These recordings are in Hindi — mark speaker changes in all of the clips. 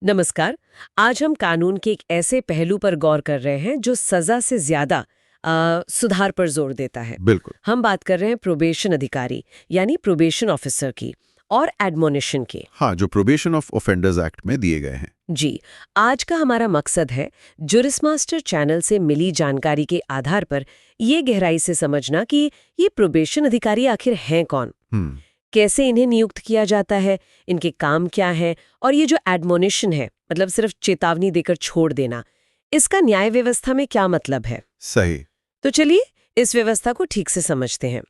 Speaker 1: नमस्कार। आज हम कानून के एक ऐसे पहलू पर गौर कर रहे हैं जो सजा से ज्यादा सुधार पर जोर देता है।
Speaker 2: बिल्कुल।
Speaker 1: हम बात कर रहे हैं प्रोबेशन अधिकारी यानी प्रोबेशन ऑफिसर की और एडमोनिशन की।
Speaker 2: हाँ, जो प्रोबेशन ऑफ ऑफेंडर्स एक्ट में दिए गए हैं।
Speaker 1: जी, आज का हमारा मकसद है जुरिसमास्टर चैनल से मिली जानकारी के आधार पर ये गहराई से समझना कि ये प्रोबेशन अधिकारी आखिर हैं कौन, कैसे इन्हें नियुक्त किया जाता है, इनके काम क्या है, और ये जो एडमोनिशन है मतलब सिर्फ चेतावनी देकर छोड़ देना, इसका न्याय व्यवस्था में क्या मतलब है।
Speaker 2: सही।
Speaker 1: तो चलिए इस व्यवस्था को ठीक से समझते हैं।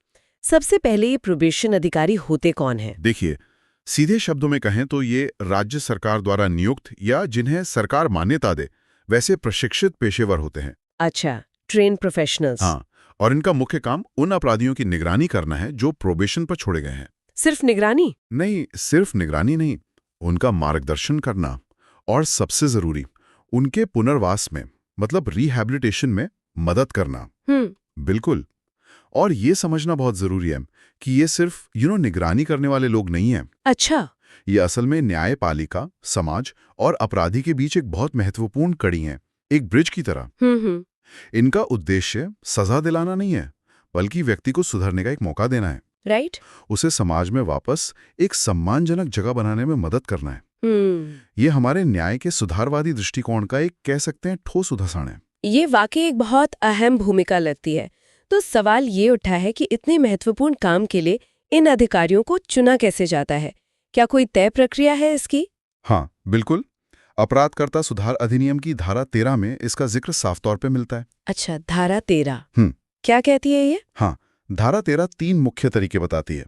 Speaker 1: सबसे पहले ये प्रोबेशन अधिकारी होते कौन हैं?
Speaker 2: देखिए, सीधे शब्दों में कहें तो ये राज्य सरकार द्वारा नियुक्त या जिन्हें सरकार मान्यता दे वैसे प्रशिक्षित पेशेवर होते हैं।
Speaker 1: अच्छा, ट्रेन प्रोफेशनल्स।
Speaker 2: हाँ, और इनका मुख्य काम उन अपराधियों की निगरानी करना है जो प्रोबेशन पर छोड़े गए हैं।
Speaker 1: सिर्फ निगरानी?
Speaker 2: नहीं, सिर्फ निगरानी नहीं, उनका मार्गदर्शन करना और सबसे जरूरी उनके पुनर्वास में मतलब रिहैबिलिटेशन में मदद करना। बिल्कुल। और ये समझना बहुत जरूरी है कि ये सिर्फ निगरानी करने वाले लोग नहीं हैं।
Speaker 1: अच्छा।
Speaker 2: ये असल में न्यायपालिका, समाज और अपराधी के बीच एक बहुत महत्वपूर्ण कड़ी है, एक ब्रिज की तरह। इनका उद्देश्य सजा दिलाना नहीं है, बल्कि व्यक्ति को सुधरने का एक मौका देना है।
Speaker 1: राइट।
Speaker 2: उसे समाज में वापस एक सम्मानजनक जगह बनाने में मदद करना है। ये हमारे न्याय के सुधारवादी दृष्टिकोण का एक कह सकते हैं ठोस उदाहरण है।
Speaker 1: ये वाकई एक बहुत अहम भूमिका लगती है। तो सवाल ये उठा है कि इतने महत्वपूर्ण काम के लिए इन अधिकारियों को चुना कैसे जाता है? क्या कोई तय प्रक्रिया है इसकी?
Speaker 2: हाँ, बिल्कुल। अपराधकर्ता सुधार अधिनियम की धारा 13 में इसका जिक्र साफ तौर पे मिलता है।
Speaker 1: अच्छा, धारा 13 क्या कहती है ये?
Speaker 2: हाँ, धारा 13 तीन मुख्य तरीके बताती है।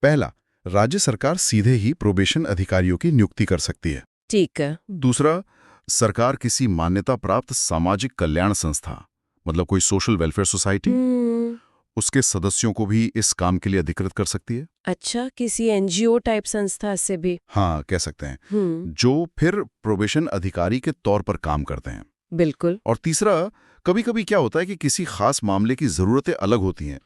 Speaker 2: पहला, राज्य सरकार सीधे ही प्रोबेशन अधिकारियों की नियुक्ति कर सकती है।
Speaker 1: ठीक है।
Speaker 2: दूसरा, सरकार किसी मान्यता प्राप्त सामाजिक कल्याण संस्था मतलब कोई सोशल वेलफेयर सोसाइटी उसके सदस्यों को भी इस काम के लिए अधिकृत कर सकती है।
Speaker 1: अच्छा, किसी एनजीओ टाइप संस्था से भी?
Speaker 2: हाँ, कह सकते हैं, जो फिर प्रोबेशन अधिकारी के तौर पर काम करते हैं।
Speaker 1: बिल्कुल।
Speaker 2: और तीसरा, कभी कभी क्या होता है कि किसी खास मामले की जरूरतें अलग होती हैं,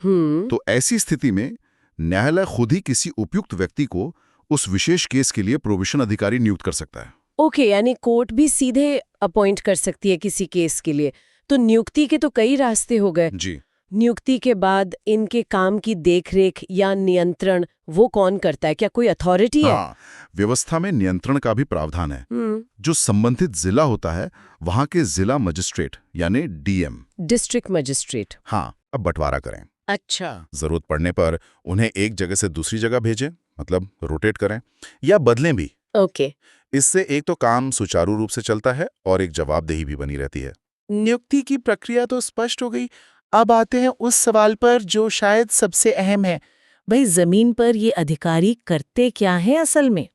Speaker 2: तो ऐसी स्थिति में न्यायालय खुद ही किसी उपयुक्त व्यक्ति को उस विशेष केस के लिए प्रोबेशन अधिकारी नियुक्त कर सकता है।
Speaker 1: ओके, यानी कोर्ट भी सीधे अपॉइंट कर सकती है किसी केस के लिए। तो नियुक्ति के तो कई रास्ते हो गए।
Speaker 2: जी।
Speaker 1: नियुक्ति के बाद इनके काम की देखरेख या नियंत्रण वो कौन करता है? क्या कोई अथॉरिटी है?
Speaker 2: हाँ, व्यवस्था में नियंत्रण का भी प्रावधान है। जो संबंधित जिला होता है वहां के जिला मजिस्ट्रेट यानी डीएम,
Speaker 1: डिस्ट्रिक्ट मजिस्ट्रेट।
Speaker 2: हाँ, अब बंटवारा करें।
Speaker 1: अच्छा।
Speaker 2: जरूरत पड़ने पर उन्हें एक जगह से दूसरी जगह भेजें, मतलब रोटेट करें या बदलें भी।
Speaker 1: ओके।
Speaker 2: इससे एक तो काम सुचारू रूप से चलता है और एक जवाबदेही भी बनी रहती है।
Speaker 3: नियुक्ति की प्रक्रिया तो स्पष्ट हो गई। अब आते हैं उस सवाल पर जो शायद सबसे अहम है।
Speaker 4: भाई, जमीन पर ये अधिकारी करते क्या हैं असल में?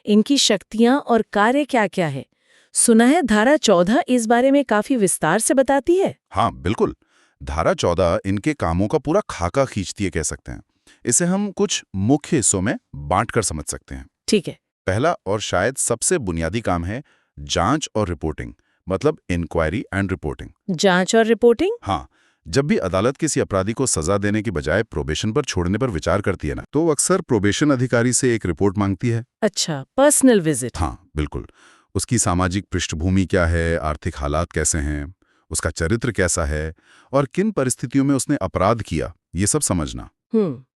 Speaker 4: इनकी शक्तियां और कार्य क्या क्या है? सुना है धारा 14 इस बारे में काफी विस्तार से बताती है।
Speaker 2: हाँ, बिल्कुल। धारा 14 इनके कामों का पूरा खाका खींचती है, कह सकते हैं। इसे हम कुछ मुख्य हिस्सों में बांटकर समझ सकते हैं।
Speaker 4: ठीक है।
Speaker 2: पहला और शायद सबसे बुनियादी काम है जांच और रिपोर्टिंग, मतलब इंक्वायरी एंड रिपोर्टिंग।
Speaker 4: जांच और रिपोर्टिंग?
Speaker 2: हाँ, जब भी अदालत किसी अपराधी को सजा देने की बजाय प्रोबेशन पर छोड़ने पर विचार करती है ना, तो अक्सर प्रोबेशन अधिकारी से एक रिपोर्ट मांगती है।
Speaker 4: अच्छा, पर्सनल विजिट।
Speaker 2: हाँ, बिल्कुल। उसकी सामाजिक पृष्ठभूमि क्या है, आर्थिक हालात कैसे हैं, उसका चरित्र कैसा है और किन परिस्थितियों में उसने अपराध किया, ये सब समझना।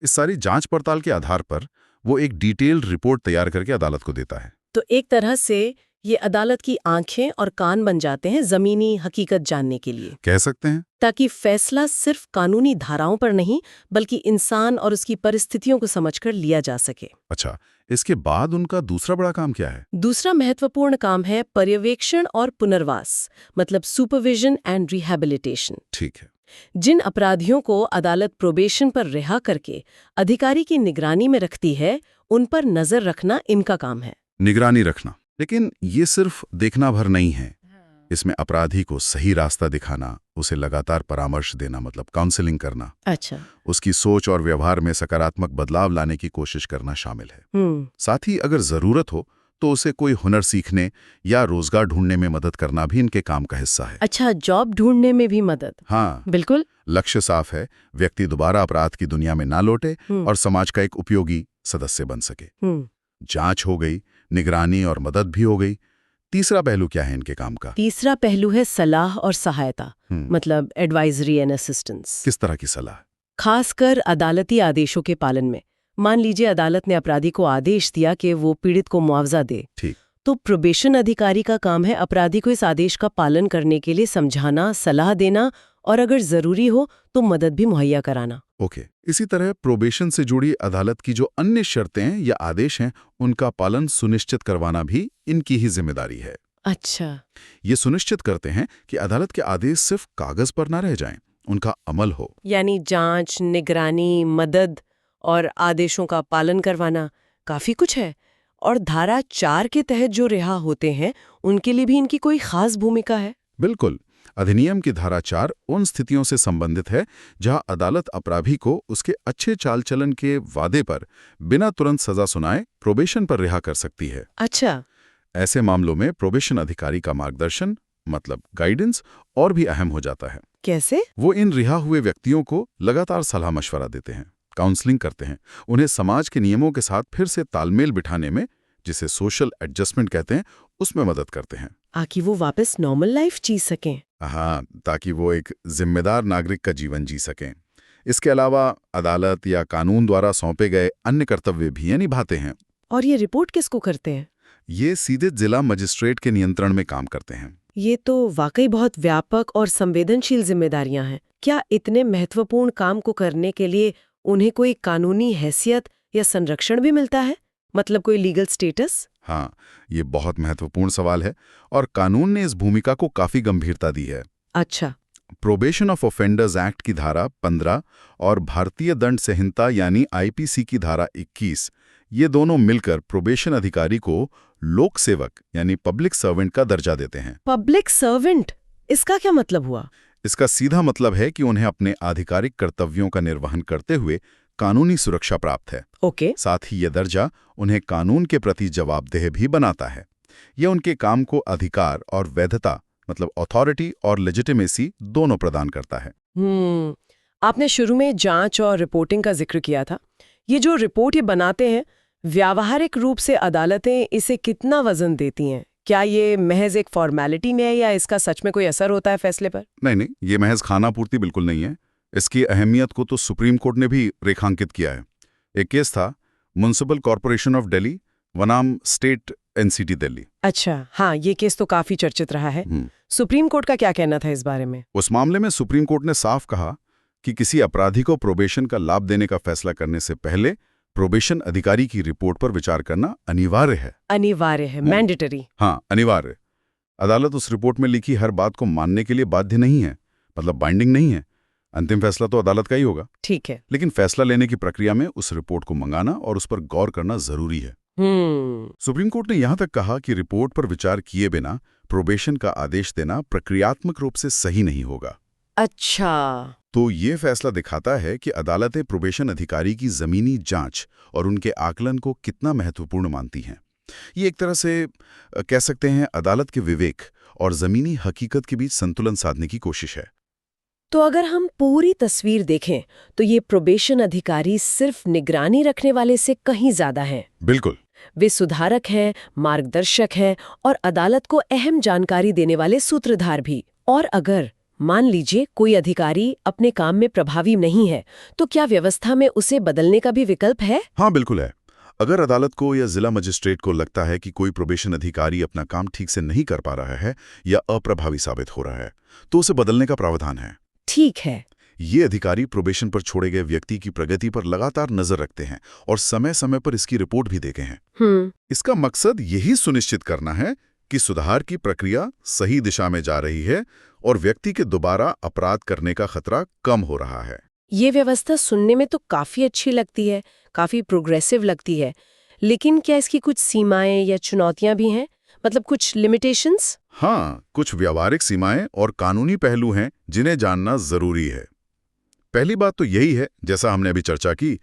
Speaker 2: इस सारी जांच पड़ताल के आधार पर वो एक डिटेल्ड रिपोर्ट तैयार करके अदालत को देता है।
Speaker 4: तो एक तरह से ये अदालत की आंखें और कान बन जाते हैं जमीनी हकीकत जानने के लिए,
Speaker 2: कह सकते हैं।
Speaker 4: ताकि फैसला सिर्फ कानूनी धाराओं पर नहीं बल्कि इंसान और उसकी परिस्थितियों को समझकर लिया जा सके।
Speaker 2: अच्छा, इसके बाद उनका दूसरा बड़ा काम क्या है?
Speaker 4: दूसरा महत्वपूर्ण काम है पर्यवेक्षण और पुनर्वास, मतलब सुपरविजन एंड रिहैबिलिटेशन।
Speaker 2: ठीक है।
Speaker 4: जिन अपराधियों को अदालत प्रोबेशन पर रिहा करके अधिकारी की निगरानी में रखती है, उन पर नजर रखना इनका काम है।
Speaker 2: निगरानी रखना, लेकिन ये सिर्फ देखना भर नहीं है। इसमें अपराधी को सही रास्ता दिखाना, उसे लगातार परामर्श देना मतलब काउंसलिंग करना,
Speaker 4: अच्छा।
Speaker 2: उसकी सोच और व्यवहार में सकारात्मक बदलाव लाने की कोशिश करना शामिल है। साथ ही अगर जरूरत हो तो उसे कोई हुनर सीखने या रोजगार ढूंढने में मदद करना भी इनके काम का हिस्सा है।
Speaker 4: अच्छा, जॉब ढूंढने में भी मदद?
Speaker 2: हाँ,
Speaker 4: बिल्कुल।
Speaker 2: लक्ष्य साफ है, व्यक्ति दोबारा अपराध की दुनिया में ना लौटे और समाज का एक उपयोगी सदस्य बन सके। जांच हो गई, निगरानी और मदद भी हो गई, तीसरा पहलू क्या है इनके काम का?
Speaker 1: तीसरा पहलू है सलाह और सहायता, मतलब एडवाइजरी एंड असिस्टेंस।
Speaker 2: किस तरह की सलाह?
Speaker 1: खासकर अदालती आदेशों के पालन में। मान लीजिए अदालत ने अपराधी को आदेश दिया कि वो पीड़ित को मुआवजा दे,
Speaker 2: ठीक।
Speaker 1: तो प्रोबेशन अधिकारी का काम है अपराधी को इस आदेश का पालन करने के लिए समझाना, सलाह देना और अगर जरूरी हो तो मदद भी मुहैया कराना।
Speaker 2: ओके। इसी तरह प्रोबेशन से जुड़ी अदालत की जो अन्य शर्तें या आदेश हैं, उनका पालन सुनिश्चित करवाना भी इनकी ही जिम्मेदारी है।
Speaker 1: अच्छा।
Speaker 2: ये सुनिश्चित करते हैं कि अदालत के आदेश सिर्फ कागज पर ना रह जाएं, उनका अमल हो।
Speaker 1: यानी जांच, निगरानी, मदद और आदेशों का पालन करवाना काफी कुछ है। और धारा 4 के तहत जो रिहा होते हैं उनके लिए भी इनकी कोई खास भूमिका है?
Speaker 2: बिल्कुल। अधिनियम की धारा 4 उन स्थितियों से संबंधित है जहां अदालत अपराधी को उसके अच्छे चाल चलन के वादे पर बिना तुरंत सजा सुनाए प्रोबेशन पर रिहा कर सकती है।
Speaker 1: अच्छा।
Speaker 2: ऐसे मामलों में प्रोबेशन अधिकारी का मार्गदर्शन, मतलब गाइडेंस, और भी अहम हो जाता है।
Speaker 1: कैसे?
Speaker 2: वो इन रिहा हुए व्यक्तियों को लगातार सलाह मशवरा देते हैं, काउंसलिंग करते हैं, उन्हें समाज के नियमों के साथ फिर से तालमेल बिठाने में, जिसे सोशल एडजस्टमेंट कहते हैं, उसमें मदद करते हैं।
Speaker 1: ताकि वो वापस नॉर्मल लाइफ जी सकें।
Speaker 2: हाँ, ताकि वो एक जिम्मेदार नागरिक का जीवन जी सकें। इसके अलावा अदालत या कानून द्वारा सौंपे गए अन्य कर्तव्य भी ये निभाते हैं।
Speaker 1: और ये रिपोर्ट किसको करते हैं?
Speaker 2: ये सीधे जिला मजिस्ट्रेट के नियंत्रण में काम करते हैं।
Speaker 1: ये तो वाकई बहुत व्यापक और संवेदनशील जिम्मेदारियां हैं। क्या इतने महत्वपूर्ण काम को करने के लिए उन्हें कोई कानूनी हैसियत या संरक्षण भी मिलता है? मतलब कोई लीगल स्टेटस?
Speaker 2: हाँ, ये बहुत महत्वपूर्ण सवाल है और कानून ने इस भूमिका को काफी गंभीरता दी है।
Speaker 1: अच्छा।
Speaker 2: प्रोबेशन ऑफ ऑफेंडर्स एक्ट की धारा 15 और भारतीय दंड संहिता यानी आईपीसी की धारा 21, ये दोनों मिलकर प्रोबेशन अधिकारी को लोक सेवक यानी पब्लिक सर्वेंट का दर्जा देते हैं।
Speaker 1: पब्लिक सर्वेंट, इसका क्या मतलब हुआ?
Speaker 2: इसका सीधा मतलब है कि उन्हें अपने आधिकारिक कर्तव्यों का निर्वहन करते हुए कानूनी सुरक्षा प्राप्त है।
Speaker 1: ओके।
Speaker 2: साथ ही ये दर्जा उन्हें कानून के प्रति जवाबदेह भी बनाता है। ये उनके काम को अधिकार और वैधता, मतलब अथॉरिटी और लेजिटिमेसी, दोनों प्रदान करता है।
Speaker 1: आपने शुरू में जांच और रिपोर्टिंग का जिक्र किया था। ये जो रिपोर्ट ये बनाते हैं, व्यावहारिक रूप से अदालतें इसे कितना वजन देती हैं? क्या ये महज एक फॉर्मेलिटी में है या इसका सच में कोई असर होता है फैसले पर?
Speaker 2: नहीं, ये महज खाना पूर्ति बिल्कुल नहीं है। इसकी अहमियत को तो सुप्रीम कोर्ट ने भी रेखांकित किया है। एक केस था म्युनिसिपल कॉर्पोरेशन ऑफ दिल्ली बनाम स्टेट एनसीटी दिल्ली।
Speaker 1: अच्छा, हाँ, ये केस तो काफी चर्चित रहा है। सुप्रीम कोर्ट का क्या कहना था इस बारे में?
Speaker 2: उस मामले में सुप्रीम कोर्ट ने साफ कहा कि किसी अपराधी को प्रोबेशन का लाभ देने का फैसला करने से पहले प्रोबेशन अधिकारी की रिपोर्ट पर विचार करना अनिवार्य है।
Speaker 1: अनिवार्य है, मैंडेटरी।
Speaker 2: हाँ, अनिवार्य। अदालत उस रिपोर्ट में लिखी हर बात को मानने के लिए बाध्य नहीं है, मतलब बाइंडिंग नहीं है। अंतिम फैसला तो अदालत का ही होगा।
Speaker 1: ठीक है।
Speaker 2: लेकिन फैसला लेने की प्रक्रिया में उस रिपोर्ट को मंगाना और उस पर गौर करना जरूरी है। सुप्रीम कोर्ट ने यहां तक कहा कि रिपोर्ट पर विचार किए बिना प्रोबेशन का आदेश देना प्रक्रियात्मक रूप से सही नहीं होगा।
Speaker 1: अच्छा।
Speaker 2: तो ये फैसला दिखाता है कि अदालतें प्रोबेशन अधिकारी की जमीनी जांच और उनके आकलन को कितना महत्वपूर्ण मानती हैं। ये एक तरह से कह सकते हैं अदालत के विवेक और जमीनी हकीकत के बीच संतुलन साधने की कोशिश है।
Speaker 1: तो अगर हम पूरी तस्वीर देखें तो ये प्रोबेशन अधिकारी सिर्फ निगरानी रखने वाले से कहीं ज्यादा हैं।
Speaker 2: बिल्कुल।
Speaker 1: वे सुधारक हैं, मार्गदर्शक हैं और अदालत को अहम जानकारी देने वाले सूत्रधार भी। और अगर मान लीजिए कोई अधिकारी अपने काम में प्रभावी नहीं है, तो क्या व्यवस्था में उसे बदलने का भी विकल्प है?
Speaker 2: हाँ, बिल्कुल है। अगर अदालत को या जिला मजिस्ट्रेट को लगता है कि कोई प्रोबेशन अधिकारी अपना काम ठीक से नहीं कर पा रहा है या अप्रभावी साबित हो रहा है, तो उसे बदलने का प्रावधान है।
Speaker 1: ठीक है।
Speaker 2: ये अधिकारी प्रोबेशन पर छोड़े गए व्यक्ति की प्रगति पर लगातार नजर रखते हैं और समय समय पर इसकी रिपोर्ट भी देते हैं। इसका मकसद यही सुनिश्चित करना है कि सुधार की प्रक्रिया सही दिशा में जा रही है और व्यक्ति के दोबारा अपराध करने का खतरा कम हो रहा है।
Speaker 1: ये व्यवस्था सुनने में तो काफी अच्छी लगती है, काफी प्रोग्रेसिव लगती है, लेकिन क्या इसकी कुछ सीमाएं या चुनौतियां भी हैं? मतलब कुछ लिमिटेशंस?
Speaker 2: हाँ, कुछ व्यावहारिक सीमाएं और कानूनी पहलू हैं जिन्हें जानना जरूरी है। पहली बात तो यही है, जैसा हमने अभी चर्चा की,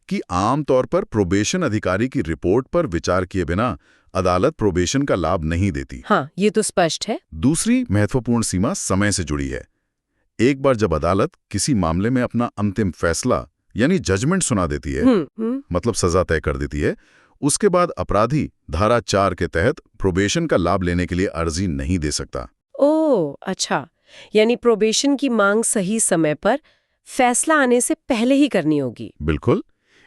Speaker 2: कि आमतौर पर प्रोबेशन अधिकारी की रिपोर्ट पर विचार किए बिना अदालत प्रोबेशन का लाभ नहीं देती।
Speaker 1: हाँ, ये तो स्पष्ट है।
Speaker 2: दूसरी महत्वपूर्ण सीमा समय से जुड़ी है। एक बार जब अदालत किसी मामले में अपना अंतिम फैसला यानी जजमेंट सुना देती है, मतलब सजा तय कर देती है, उसके बाद अपराधी धारा 4 के तहत प्रोबेशन का लाभ लेने के लिए अर्जी नहीं दे सकता।
Speaker 1: ओह अच्छा, यानी प्रोबेशन की मांग सही समय पर फैसला आने से पहले ही करनी होगी।
Speaker 2: बिल्कुल।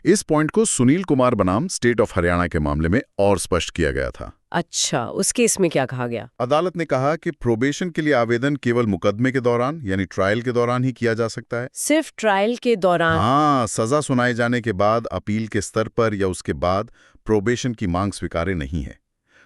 Speaker 2: इस पॉइंट को सुनील कुमार बनाम स्टेट ऑफ हरियाणा के मामले में और स्पष्ट किया गया था।
Speaker 1: अच्छा, उस केस में क्या कहा गया?
Speaker 2: अदालत ने कहा कि प्रोबेशन के लिए आवेदन केवल मुकदमे के दौरान यानी ट्रायल के दौरान ही किया जा सकता है।
Speaker 1: सिर्फ ट्रायल के दौरान?
Speaker 2: हाँ, सजा सुनाए जाने के बाद अपील के स्तर पर या उसके बाद प्रोबेशन की मांग स्वीकार्य नहीं है।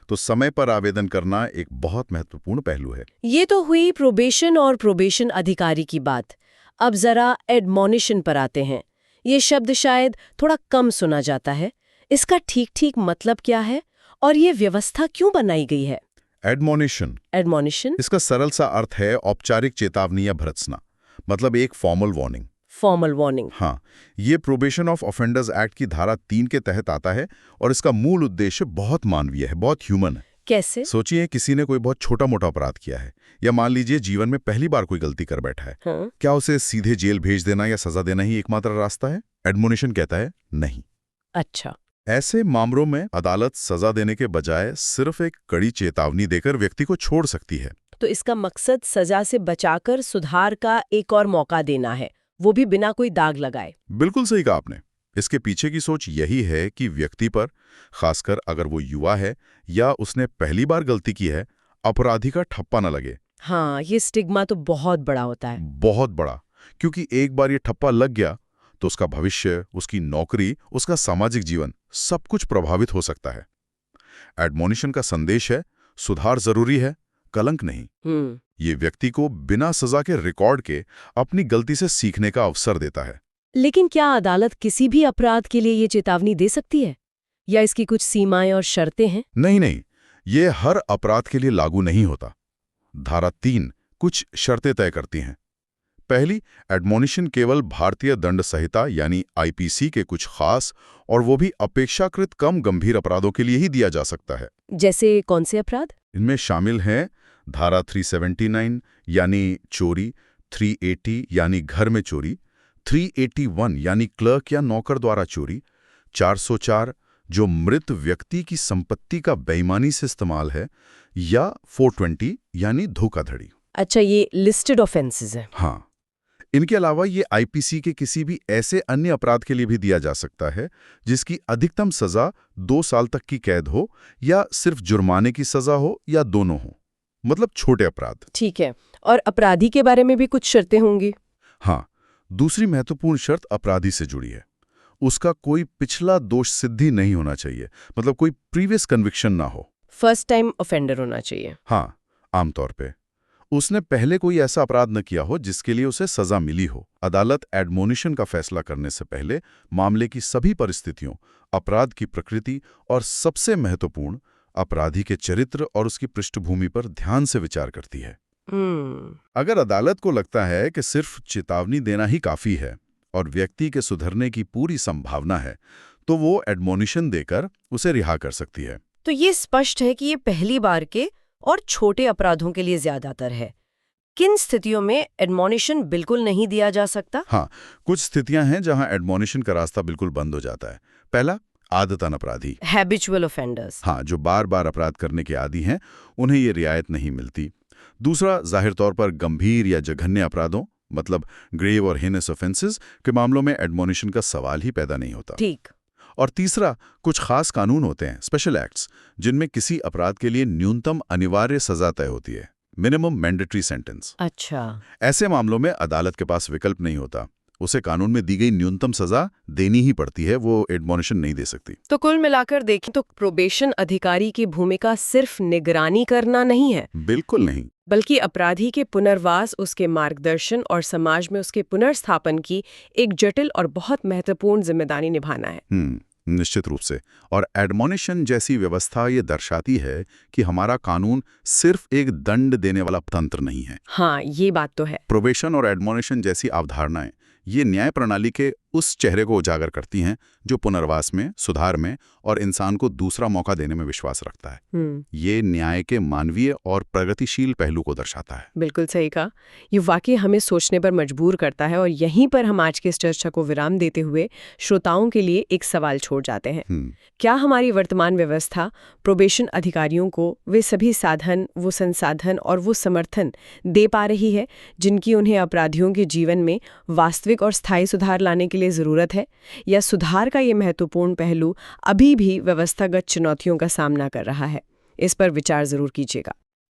Speaker 2: तो समय पर आवेदन करना एक बहुत महत्वपूर्ण पहलू है।
Speaker 1: ये तो हुई प्रोबेशन और प्रोबेशन अधिकारी की बात। अब जरा एडमोनिशन पर आते हैं। ये शब्द शायद थोड़ा कम सुना जाता है। इसका ठीक मतलब क्या है और ये व्यवस्था क्यों बनाई गई है?
Speaker 2: एडमोनिशन इसका सरल सा अर्थ है औपचारिक चेतावनी या भर्त्सना, मतलब एक फॉर्मल वार्निंग। हाँ, ये प्रोबेशन ऑफ ऑफेंडर्स एक्ट की धारा 3 के तहत आता है और इसका मूल उद्देश्य बहुत मानवीय है, बहुत ह्यूमन है।
Speaker 1: कैसे?
Speaker 2: सोचिए किसी ने कोई बहुत छोटा मोटा अपराध किया है या मान लीजिए जीवन में पहली बार कोई गलती कर बैठा है।
Speaker 1: हाँ?
Speaker 2: क्या उसे सीधे जेल भेज देना या सजा देना ही एकमात्र रास्ता है? एडमोनिशन कहता है नहीं।
Speaker 1: अच्छा।
Speaker 2: ऐसे मामलों में अदालत सजा देने के बजाय सिर्फ एक कड़ी चेतावनी देकर व्यक्ति को छोड़ सकती है।
Speaker 1: तो इसका मकसद सजा से बचाकर सुधार का एक और मौका देना है, वो भी बिना कोई दाग लगाए।
Speaker 2: बिल्कुल सही कहा आपने। इसके पीछे की सोच यही है कि व्यक्ति पर, खासकर अगर वो युवा है या उसने पहली बार गलती की है, अपराधी का ठप्पा न लगे।
Speaker 1: हाँ, ये स्टिग्मा तो बहुत बड़ा होता है।
Speaker 2: बहुत बड़ा, क्योंकि एक बार ये ठप्पा लग गया तो उसका भविष्य, उसकी नौकरी, उसका सामाजिक जीवन सब कुछ प्रभावित हो सकता है। एडमोनिशन का संदेश है, सुधार जरूरी है, कलंक नहीं। ये व्यक्ति को बिना सजा के रिकॉर्ड के अपनी गलती से सीखने का अवसर देता है।
Speaker 1: लेकिन क्या अदालत किसी भी अपराध के लिए ये चेतावनी दे सकती है या इसकी कुछ सीमाएं और शर्तें हैं?
Speaker 2: नहीं, ये हर अपराध के लिए लागू नहीं होता। धारा 3 कुछ शर्तें तय करती हैं। पहली, एडमोनिशन केवल भारतीय दंड संहिता यानी आईपीसी के कुछ खास और वो भी अपेक्षाकृत कम गंभीर अपराधों के लिए ही दिया जा सकता है।
Speaker 1: जैसे कौन से अपराध?
Speaker 2: इनमें शामिल हैं धारा 379 यानी चोरी, 380 यानी घर में चोरी, 381 यानी क्लर्क या नौकर द्वारा चोरी, 404 जो मृत व्यक्ति की संपत्ति का बेईमानी से इस्तेमाल है, या 420 यानी धोखाधड़ी।
Speaker 1: अच्छा, ये लिस्टेड ऑफेंसेस हैं।
Speaker 2: हाँ, इनके अलावा ये आईपीसी के किसी भी ऐसे अन्य अपराध के लिए भी दिया जा सकता है जिसकी अधिकतम सजा 2 साल तक की कैद हो या सिर्फ जुर्माने की सजा हो या दोनों हो, मतलब छोटे अपराध।
Speaker 1: ठीक है, और अपराधी के बारे में भी कुछ शर्तें होंगी?
Speaker 2: हाँ, दूसरी महत्वपूर्ण शर्त अपराधी से जुड़ी है। उसका कोई पिछला दोष सिद्धि नहीं होना चाहिए, मतलब कोई प्रीवियस कन्विक्शन ना हो।
Speaker 1: फर्स्ट टाइम ऑफेंडर होना चाहिए।
Speaker 2: हाँ, आमतौर पे उसने पहले कोई ऐसा अपराध न किया हो जिसके लिए उसे सजा मिली हो। अदालत एडमोनिशन का फैसला करने से पहले मामले की सभी परिस्थितियों, अपराध की प्रकृति और सबसे महत्वपूर्ण अपराधी के चरित्र और उसकी पृष्ठभूमि पर ध्यान से विचार करती है। अगर अदालत को लगता है कि सिर्फ चेतावनी देना ही काफी है और व्यक्ति के सुधरने की पूरी संभावना है, तो वो एडमोनिशन देकर उसे रिहा कर सकती है।
Speaker 1: तो ये स्पष्ट है कि ये पहली बार के और छोटे अपराधों के लिए ज्यादातर है। किन स्थितियों में एडमोनिशन बिल्कुल नहीं दिया जा सकता?
Speaker 2: हाँ, कुछ स्थितियां हैं जहां एडमोनिशन का रास्ता बिल्कुल बंद हो जाता है। पहला, आदतन अपराधी,
Speaker 1: हैबिचुअल ऑफेंडर्स।
Speaker 2: हाँ, जो बार बार अपराध करने के आदी हैं, उन्हें ये रियायत नहीं मिलती। दूसरा, जाहिर तौर पर गंभीर या जघन्य अपराधों, मतलब ग्रेव और हेनस ऑफेंसेस के मामलों में एडमोनिशन का सवाल ही पैदा नहीं होता।
Speaker 1: ठीक।
Speaker 2: और तीसरा, कुछ खास कानून होते हैं, स्पेशल एक्ट्स, जिनमें किसी अपराध के लिए न्यूनतम अनिवार्य सजा तय होती है, मिनिमम मैंडेटरी सेंटेंस।
Speaker 1: अच्छा।
Speaker 2: ऐसे मामलों में अदालत के पास विकल्प नहीं होता, उसे कानून में दी गई न्यूनतम सजा देनी ही पड़ती है, वो एडमोनिशन नहीं दे सकती।
Speaker 1: तो कुल मिलाकर देखें तो प्रोबेशन अधिकारी की भूमिका सिर्फ निगरानी करना नहीं है।
Speaker 2: बिल्कुल नहीं,
Speaker 1: बल्कि अपराधी के पुनर्वास, उसके मार्गदर्शन और समाज में उसके पुनर्स्थापन की एक जटिल और बहुत महत्वपूर्ण जिम्मेदारी निभाना है।
Speaker 2: निश्चित रूप से। और एडमोनिशन जैसी व्यवस्था ये दर्शाती है कि हमारा कानून सिर्फ एक दंड देने वाला तंत्र नहीं है।
Speaker 1: हाँ, ये बात तो है।
Speaker 2: प्रोबेशन और एडमोनिशन जैसी अवधारणाएं ये न्याय प्रणाली के उस चेहरे को उजागर करती हैं जो पुनर्वास में, सुधार में और इंसान को दूसरा मौका देने में विश्वास रखता है। ये न्याय के मानवीय और प्रगतिशील पहलू को दर्शाता है।
Speaker 1: बिल्कुल सही कहा। ये वाकई हमें सोचने पर मजबूर करता है, और यहीं पर हम आज की इस चर्चा को विराम देते हुए श्रोताओं के लिए एक सवाल छोड़ जाते हैं। क्या हमारी वर्तमान व्यवस्था प्रोबेशन अधिकारियों को वे सभी साधन, वो संसाधन और वो समर्थन दे पा रही है जिनकी उन्हें अपराधियों के जीवन में वास्तविक और स्थायी सुधार लाने के लिए जरूरत है, या सुधार का ये महत्वपूर्ण पहलू अभी भी व्यवस्थागत चुनौतियों का सामना कर रहा है? इस पर विचार जरूर कीजिएगा।